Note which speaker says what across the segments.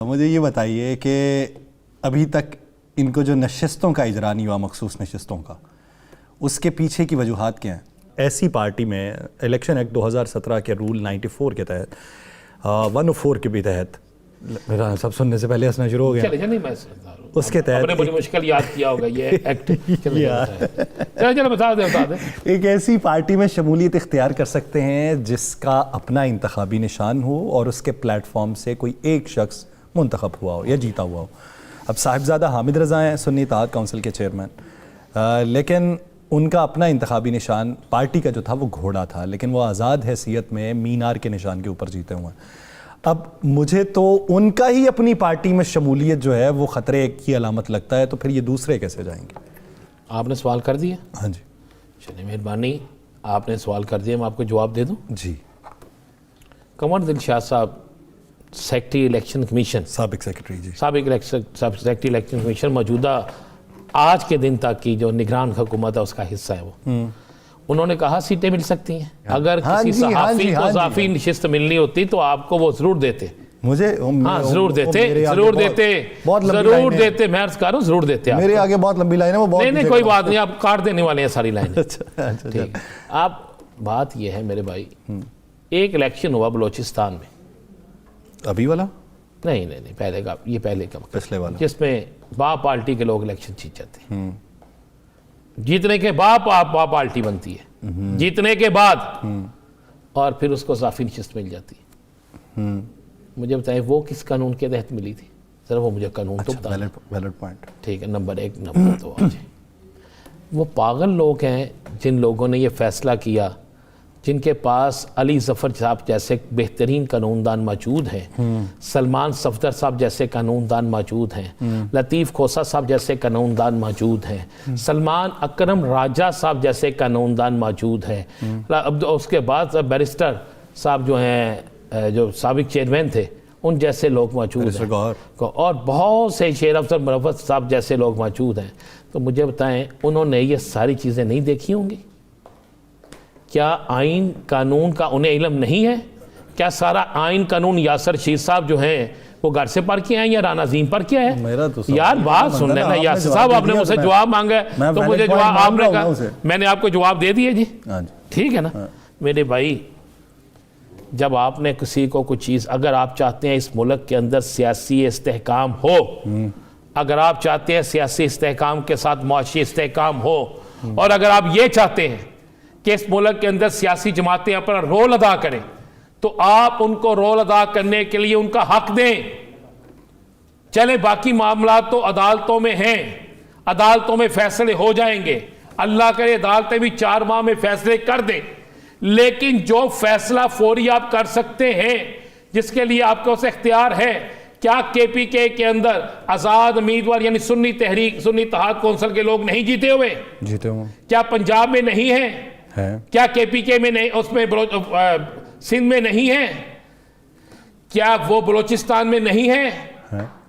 Speaker 1: مجھے یہ بتائیے کہ ابھی تک ان کو جو نشستوں کا اجرا نہیں ہوا، مخصوص نشستوں کا، اس کے پیچھے کی وجوہات کیا ہیں؟ ایسی پارٹی میں الیکشن ایکٹ 2017 کے رول 94 کے تحت 104 کے بھی تحت میرا سب سننے سے پہلے ہنسنا شروع ہو گیا، اس کے تحت
Speaker 2: بڑی مشکل یاد کیا ہوگا یہ ایکٹ. چلو بتا دیں
Speaker 1: ایک ایسی پارٹی میں شمولیت اختیار کر سکتے ہیں جس کا اپنا انتخابی نشان ہو اور اس کے پلیٹ فارم سے کوئی ایک شخص منتخب ہوا ہو یا جیتا ہوا ہو. اب صاحبزادہ حامد رضا ہیں سنی اتحاد کونسل کے چیئرمین، لیکن ان کا اپنا انتخابی نشان پارٹی کا جو تھا وہ گھوڑا تھا، لیکن وہ آزاد حیثیت میں مینار کے نشان کے اوپر جیتے ہوئے ہیں. اب مجھے تو ان کا ہی اپنی پارٹی میں شمولیت جو ہے وہ خطرے کی علامت لگتا ہے، تو پھر یہ دوسرے کیسے جائیں گے؟
Speaker 2: آپ نے سوال کر دیا؟
Speaker 1: ہاں جی.
Speaker 2: چلیے مہربانی، آپ نے سوال کر دیا، میں آپ کو جواب دے دوں.
Speaker 1: جی.
Speaker 2: قمر دلشاد صاحب سیکرٹری الیکشن کمیشن،
Speaker 1: سابق سیکرٹری، جی
Speaker 2: سابق سیکرٹری الیکشن کمیشن موجودہ آج کے دن تک کی جو نگران حکومت ہے اس کا حصہ ہے. وہ انہوں نے کہا سیٹیں مل سکتی ہیں، اگر کسی صحافی کو اضافی نشست ملنی ہوتی تو آپ کو وہ ضرور دیتے.
Speaker 1: مجھے
Speaker 2: ضرور دیتے میں عرض کر رہا ہوں، ضرور دیتے.
Speaker 1: میرے آگے بہت لمبی لائن ہے، وہ بہت
Speaker 2: نہیں کوئی بات نہیں، آپ کاٹ دینے والے ہیں ساری لائنیں. ٹھیک. آپ بات یہ ہے میرے بھائی، ایک الیکشن ہوا بلوچستان میں،
Speaker 1: ابھی والا
Speaker 2: نہیں پہلے کا، یہ پہلے کا
Speaker 1: پچھلے والا،
Speaker 2: جس میں با پارٹی کے لوگ الیکشن جیت جاتے ہیں. جیتنے کے بعد با پارٹی بنتی ہے، جیتنے کے بعد، اور پھر اس کو اضافی نشست مل جاتی ہے. مجھے بتائیں وہ کس قانون کے تحت ملی تھی؟ ذرا وہ مجھے قانون تو بتائیں.
Speaker 1: Valid point.
Speaker 2: ٹھیک ہے، نمبر 1 نمبر 2 وہ پاگل لوگ ہیں جن لوگوں نے یہ فیصلہ کیا، جن کے پاس علی ظفر صاحب جیسے بہترین قانون دان موجود ہیں، سلمان صفدر صاحب جیسے قانون دان موجود ہیں، لطیف کھوسہ صاحب جیسے قانون دان موجود ہیں، سلمان اکرم راجہ صاحب جیسے قانون دان موجود ہیں. اس کے بعد بیرسٹر صاحب جو ہیں، جو سابق چیئرمین تھے، ان جیسے لوگ موجود ہیں، اور بہت سے شیر افضل مرفت صاحب جیسے لوگ موجود ہیں. تو مجھے بتائیں انہوں نے یہ ساری چیزیں نہیں دیکھی ہوں گی؟ کیا آئین قانون کا انہیں علم نہیں ہے؟ کیا سارا آئین قانون یاسر شیر صاحب جو ہیں وہ گھر سے پڑھ کے آئے یا رانا عظیم پڑھ کے آئے؟ یار بات سن لینا یاسر صاحب، آپ نے مجھ سے جواب مانگا ہے تو مجھے جواب آپ نے کہا، میں نے آپ کو جواب دے دیے. جی ٹھیک ہے نا میرے بھائی. جب آپ نے کسی کو کچھ چیز، اگر آپ چاہتے ہیں اس ملک کے اندر سیاسی استحکام ہو، اگر آپ چاہتے ہیں سیاسی استحکام کے ساتھ معاشی استحکام ہو، اور اگر آپ یہ چاہتے ہیں کہ اس ملک کے اندر سیاسی جماعتیں اپنا رول ادا کریں، تو آپ ان کو رول ادا کرنے کے لیے ان کا حق دیں. چلے باقی معاملات تو عدالتوں میں ہیں، عدالتوں میں فیصلے ہو جائیں گے، اللہ کرے عدالتیں بھی 4 ماہ میں فیصلے کر دیں، لیکن جو فیصلہ فوری آپ کر سکتے ہیں، جس کے لیے آپ کو اس اختیار ہے، کیا کے پی کے اندر آزاد امیدوار یعنی سنی تحریک، سنی اتحاد کونسل کے لوگ نہیں جیتے ہوئے؟ کیا پنجاب میں نہیں ہیں؟ کیا کے پی کے میں نہیں، اس میں سندھ میں نہیں ہے؟ کیا وہ بلوچستان میں نہیں ہے؟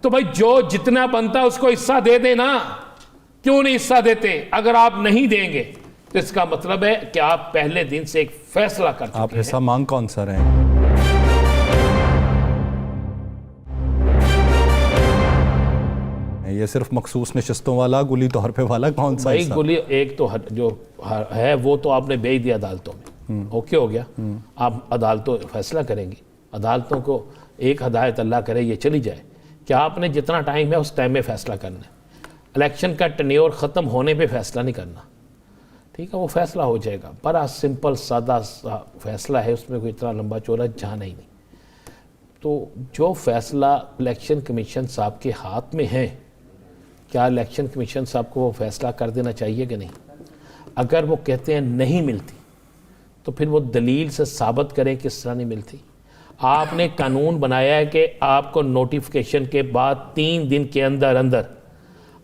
Speaker 2: تو بھائی جو جتنا بنتا ہے اس کو حصہ دے دے نا. کیوں نہیں حصہ دیتے؟ اگر آپ نہیں دیں گے تو اس کا مطلب ہے کہ آپ پہلے دن سے ایک فیصلہ کر چکے ہیں.
Speaker 1: آپ حصہ مانگ کون سا رہے ہیں؟ یہ صرف مخصوص نشستوں والا گلی طور پہ والا کون سا
Speaker 2: بھائی؟ گلی ایک تو جو ہے وہ تو آپ نے بھیج دیا عدالتوں میں، اوکے ہو گیا. آپ عدالتوں فیصلہ کریں گی، عدالتوں کو ایک ہدایت اللہ کرے یہ چلی جائے کہ آپ نے جتنا ٹائم ہے اس ٹائم میں فیصلہ کرنا ہے. الیکشن کا ٹینیور ختم ہونے پہ فیصلہ نہیں کرنا. ٹھیک ہے، وہ فیصلہ ہو جائے گا، بڑا سمپل سادہ فیصلہ ہے، اس میں کوئی اتنا لمبا چوڑا جانا ہی نہیں. تو جو فیصلہ الیکشن کمیشن صاحب کے ہاتھ میں ہے، کیا الیکشن کمیشن صاحب کو وہ فیصلہ کر دینا چاہیے کہ نہیں؟ اگر وہ کہتے ہیں نہیں ملتی تو پھر وہ دلیل سے ثابت کریں کس طرح نہیں ملتی. آپ نے قانون بنایا ہے کہ آپ کو نوٹیفیکیشن کے بعد 3 دن کے اندر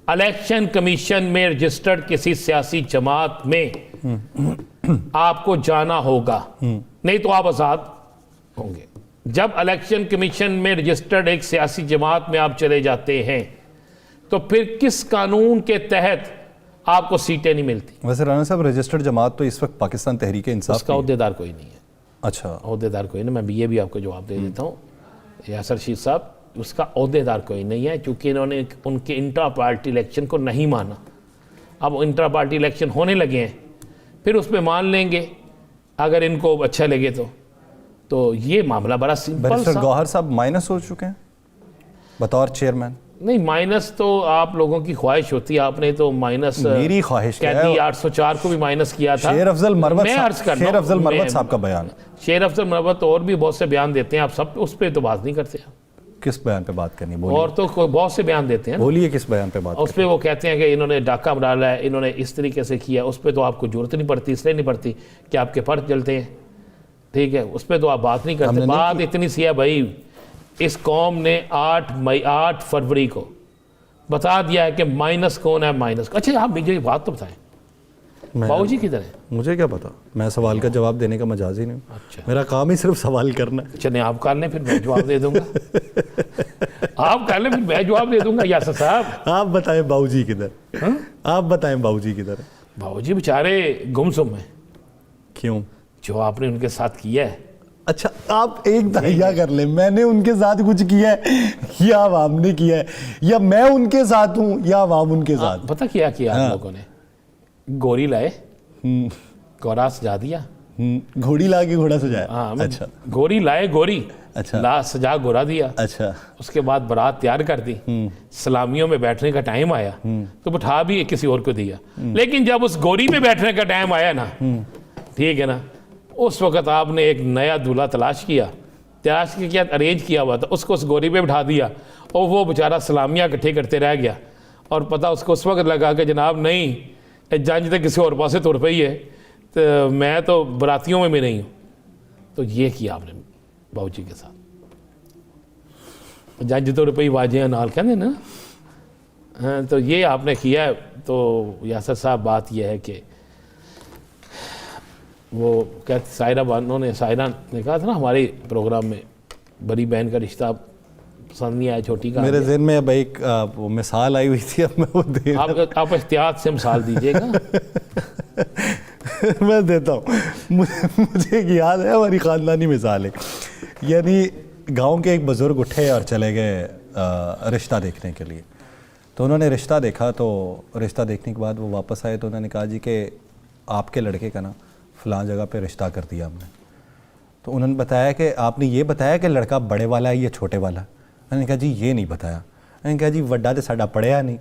Speaker 2: الیکشن کمیشن میں رجسٹرڈ کسی سیاسی جماعت میں آپ کو جانا ہوگا، نہیں تو آپ آزاد ہوں گے. جب الیکشن کمیشن میں رجسٹرڈ ایک سیاسی جماعت میں آپ چلے جاتے ہیں تو پھر کس قانون کے تحت آپ کو سیٹیں نہیں ملتی؟
Speaker 1: ویسے رانا صاحب رجسٹرڈ جماعت تو اس وقت پاکستان تحریک انصاف،
Speaker 2: اس کا عہدیدار کوئی نہیں ہے.
Speaker 1: اچھا،
Speaker 2: عہدیدار کوئی نہیں. میں یہ بھی آپ کو جواب دے دیتا ہوں. یاسر شیر صاحب اس کا عہدیدار کوئی نہیں ہے، چونکہ انہوں نے ان کے انٹرا پارٹی الیکشن کو نہیں مانا. اب انٹرا پارٹی الیکشن ہونے لگے ہیں، پھر اس پہ مان لیں گے اگر ان کو اچھا لگے تو یہ معاملہ بڑا سمپل
Speaker 1: بیرسٹر
Speaker 2: سا.
Speaker 1: گوہر صاحب مائنس ہو چکے ہیں بطور چیئرمین؟
Speaker 2: نہیں، مائنس تو آپ لوگوں کی خواہش ہوتی ہے، آپ نے تو مائنس
Speaker 1: میری خواہش کیا ہے؟
Speaker 2: قیدی 804 کو بھی مائنس کیا تھا.
Speaker 1: شیر افضل مروت
Speaker 2: میں عرض کر رہا ہوں،
Speaker 1: شیر افضل مروت صاحب کا بیان.
Speaker 2: شیر افضل مروت اور بھی بہت سے بیان دیتے ہیں، آپ سب اس پہ تو بات نہیں کرتے.
Speaker 1: کس بیان پہ بات کرنی؟
Speaker 2: اور تو بہت سے بیان دیتے ہیں،
Speaker 1: بولیے کس بیان پہ بات؟
Speaker 2: اس پہ وہ کہتے ہیں کہ انہوں نے ڈاکہ ڈالا ہے، انہوں نے اس طریقے سے کیا. اس پہ تو آپ کو ضرورت نہیں پڑتی، اس لیے نہیں پڑتی کہ آپ کے پر چلتے ہیں. ٹھیک ہے، اس پہ تو آپ بات نہیں کرتے. بات اتنی سی ہے بھائی، اس قوم نے 8 فروری کو بتا دیا ہے کہ مائنس کون ہے، مائنس. اچھا آپ مجھے یہ بات تو بتائیں، باؤ جی کدھر ہے؟
Speaker 1: مجھے کیا پتا، میں سوال کا جواب دینے کا مجاز ہی نہیں ہوں.
Speaker 2: اچھا
Speaker 1: میرا کام ہی صرف سوال کرنا ہے.
Speaker 2: چلیں آپ کر لیں، پھر میں جواب دے دوں گا. آپ کر لیں، پھر میں جواب دے دوں گا. یاسر صاحب
Speaker 1: آپ بتائیں باؤ جی کدھر؟ آپ بتائیں باؤ جی کدھر؟
Speaker 2: باؤ جی بیچارے گمسم ہیں.
Speaker 1: کیوں؟
Speaker 2: جو آپ نے ان کے ساتھ کیا ہے.
Speaker 1: اچھا آپ ایک تہیہ کر لیں، میں نے ان کے ساتھ کچھ کیا ہے یا عوام نے کیا ہے، یا میں ان کے ساتھ ہوں یا عوام ان کے ساتھ؟
Speaker 2: پتہ کیا آپ لوگوں نے؟ گوری لائے، گورا سجا دیا.
Speaker 1: گھوڑی لا کے گھوڑا سجایا.
Speaker 2: ہاں،
Speaker 1: اچھا
Speaker 2: گوری لائے، گوری
Speaker 1: اچھا
Speaker 2: لا سجا گورا دیا.
Speaker 1: اچھا
Speaker 2: اس کے بعد برات تیار کر دی، سلامیوں میں بیٹھنے کا ٹائم آیا تو بٹھا بھی کسی اور کو دیا. لیکن جب اس گوری میں بیٹھنے کا ٹائم آیا نا، ٹھیک ہے نا، اس وقت آپ نے ایک نیا دولہا تلاش کیا ارینج کیا ہوا تھا، اس کو اس گوری پہ بٹھا دیا اور وہ بیچارہ سلامیاں اکٹھے کرتے رہ گیا. اور پتہ اس کو اس وقت لگا کہ جناب نہیں، جنج تو کسی اور پاسے تر پئی ہے، تو میں تو براتیوں میں بھی نہیں ہوں. تو یہ کیا آپ نے باؤ جی کے ساتھ. جنج تو روپئی واجہ نال کہتے ہیں نا، تو یہ آپ نے کیا ہے. تو یاسر صاحب بات یہ ہے کہ وہ کہتے سائرہ نے کہا تھا نا ہمارے پروگرام میں، بڑی بہن کا رشتہ پسند نہیں آیا، چھوٹی کا.
Speaker 1: میرے ذہن میں اب ایک وہ مثال آئی ہوئی تھی، اب میں وہ دے
Speaker 2: آپ احتیاط سے مثال دیجیے گا.
Speaker 1: میں دیتا ہوں. مجھے ایک یاد ہے، ہماری خاندانی مثال ہے. یعنی گاؤں کے ایک بزرگ اٹھے اور چلے گئے رشتہ دیکھنے کے لیے. تو انہوں نے رشتہ دیکھا، تو رشتہ دیکھنے کے بعد وہ واپس آئے تو انہوں نے کہا جی کہ آپ کے لڑکے کا نا فلاں جگہ پہ رشتہ کر دیا ہم نے. تو انہوں نے بتایا کہ آپ نے یہ بتایا کہ لڑکا بڑے والا ہے یا چھوٹے والا؟ انہوں نے کہا جی یہ نہیں بتایا. انہوں نے کہا جی وڈا تو ساڈا پڑھیا نہیں،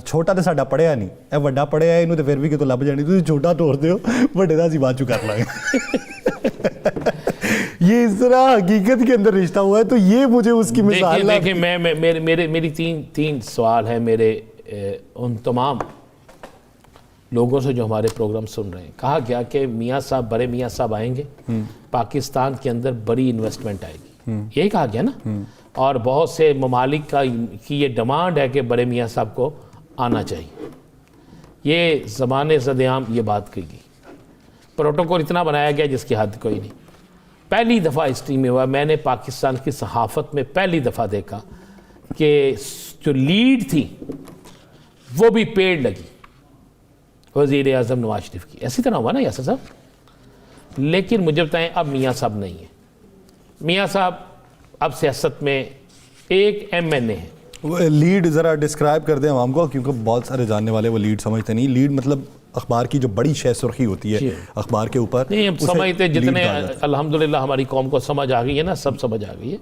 Speaker 1: چھوٹا تو ساڈا پڑھیا نہیں، اے وڈا پڑھیا ہے، انہوں تو پھر بھی کتوں لب جانی، تسی چھوٹا توڑ دیو، وڈے دا اسی بعد چوں کر لیں گے. یہ اس طرح حقیقت کے اندر رشتہ ہوا ہے. تو یہ مجھے اس کی مثال.
Speaker 2: دیکھیں میری تین سوال ہیں میرے ان تمام لوگوں سے جو ہمارے پروگرام سن رہے ہیں. کہا گیا کہ میاں صاحب، بڑے میاں صاحب آئیں گے، پاکستان کے اندر بڑی انویسٹمنٹ آئے گی، یہی کہا گیا نا. اور بہت سے ممالک کی یہ ڈیمانڈ ہے کہ بڑے میاں صاحب کو آنا چاہیے. یہ زبان زدعام یہ بات کہی گئی. پروٹوکول اتنا بنایا گیا جس کی حد کوئی نہیں. پہلی دفعہ ہسٹری میں ہوا، میں نے پاکستان کی صحافت میں پہلی دفعہ دیکھا کہ جو لیڈ تھی وہ بھی پیڑ لگی وزیر اعظم نواز شریف کی. اسی طرح ہوا نا یاسر صاحب. لیکن مجھے بتائیں اب میاں صاحب نہیں ہیں. میاں صاحب اب سیاست میں ایک MNA ہے.
Speaker 1: لیڈ ذرا ڈسکرائب کر دیں عوام کو، کیونکہ بہت سارے جاننے والے وہ لیڈ سمجھتے نہیں. لیڈ مطلب اخبار کی جو بڑی شے سرخی ہوتی ہے اخبار کے اوپر.
Speaker 2: نہیں ہم سمجھتے جتنے الحمدللہ ہماری قوم کو سمجھ آ گئی ہے نا، سب سمجھ آ گئی ہے.